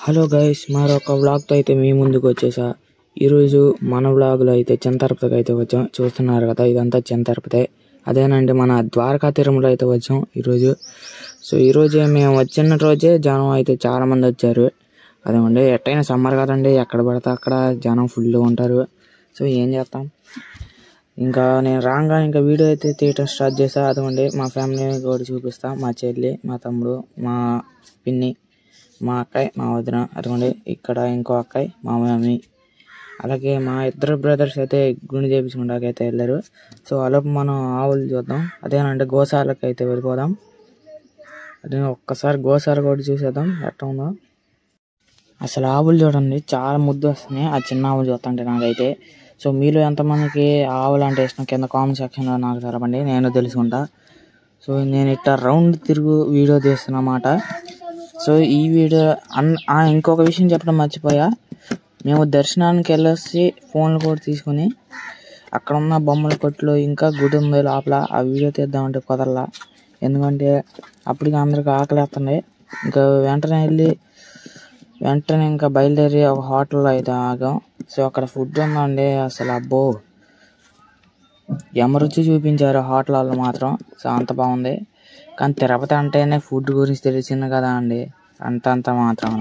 Hello guys, మరొక వ్లాగ్తో అయితే మీ ముందుకు వచ్చేసా. ఈరోజు మన వ్లాగ్లో అయితే చింతరపతికి అయితే వచ్చాం. చూస్తున్నారు కదా, ఇదంతా చింతరపతి. అదేనండి మన ద్వారకా తిరుమల అయితే వచ్చాం ఈరోజు. సో ఈరోజే మేము వచ్చిన రోజే జనం అయితే చాలా మంది వచ్చారు. అదేమండి, ఎట్టయినా సమ్మర్ కదండి, ఎక్కడ పడితే అక్కడ జనం ఫుల్ ఉంటారు. సో ఏం చేస్తాం, ఇంకా నేను రాగా ఇంకా వీడియో అయితే తీయటం స్టార్ట్ చేసా. అదేమండి మా ఫ్యామిలీ కూడా చూపిస్తా. మా చెల్లి, మా తమ్ముడు, మా పిన్ని, మా అక్కయ్య, మా వదిన. అటువంటి ఇక్కడ ఇంకో అక్కయ్య, మా మమ్మీ, అలాగే మా ఇద్దరు బ్రదర్స్ అయితే గుండె చేయించుకుంటాకి అయితే వెళ్ళారు. సో అలాగే మనం ఆవులు చూద్దాం. అదేనంటే గోశాలకు అయితే వెళ్ళిపోదాం. అదే ఒక్కసారి గోశాల కూడా చూసేద్దాం ఎట్లా ఉందో. అసలు ఆవులు చూడండి, చాలా ముద్దు వస్తున్నాయి ఆ చిన్న ఆవులు చూస్తుంటే నాకైతే. సో మీలో ఎంతమందికి ఆవులు అంటే ఇష్టం కింద కామెంట్ సెక్షన్లో నాకు తెలపండి, నేను తెలుసుకుంటా. సో నేను ఇట్లా రౌండ్ తిరుగు వీడియో తీస్తున్నమాట. సో ఈ వీడియో ఇంకొక విషయం చెప్పడం మర్చిపోయా. మేము దర్శనానికి వెళ్ళొచ్చి ఫోన్లు కూడా తీసుకుని అక్కడ ఉన్న బొమ్మల కొట్లో ఇంకా గుడి ఉంది లోపల, ఆ వీడియో తీద్దామంటే కుదరలా. ఎందుకంటే అప్పటికి అందరికి ఆకలేస్తుంది. ఇంకా వెంటనే ఇంకా బయలుదేరి ఒక హోటల్లో అయితే ఆగాం. సో అక్కడ ఫుడ్ ఉందండి, అసలు అబ్బో ఎమరుచి చూపించారు హోటల్ వాళ్ళు మాత్రం. సో అంత బాగుంది. కానీ తిరుపతి అంటేనే ఫుడ్ గురించి తెలిసింది కదా అండి, అంత మాత్రం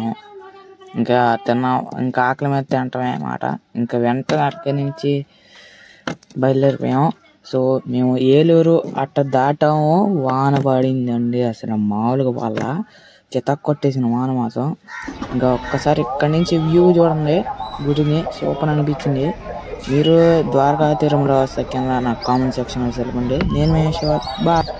ఇంకా ఇంకా ఆకలి మీద తింటమే మాట. ఇంకా వెంటనే అక్కడి నుంచి బయలుదేరిపోయాం. సో మేము ఏలూరు అట్ట దాటాము, వాన పడిందండి. అసలు మామూలుగా వాళ్ళ చితక్ కొట్టేసిన వాన మాత్రం. ఇంకా ఒక్కసారి ఇక్కడి నుంచి వ్యూ చూడండి గుడిని, సూపర్ అనిపించింది. మీరు ద్వారకా తిరుమల వస్తే కింద నాకు కామెంట్ సెక్షన్లో తెలపండి. నేను మహేష్, బాయ్.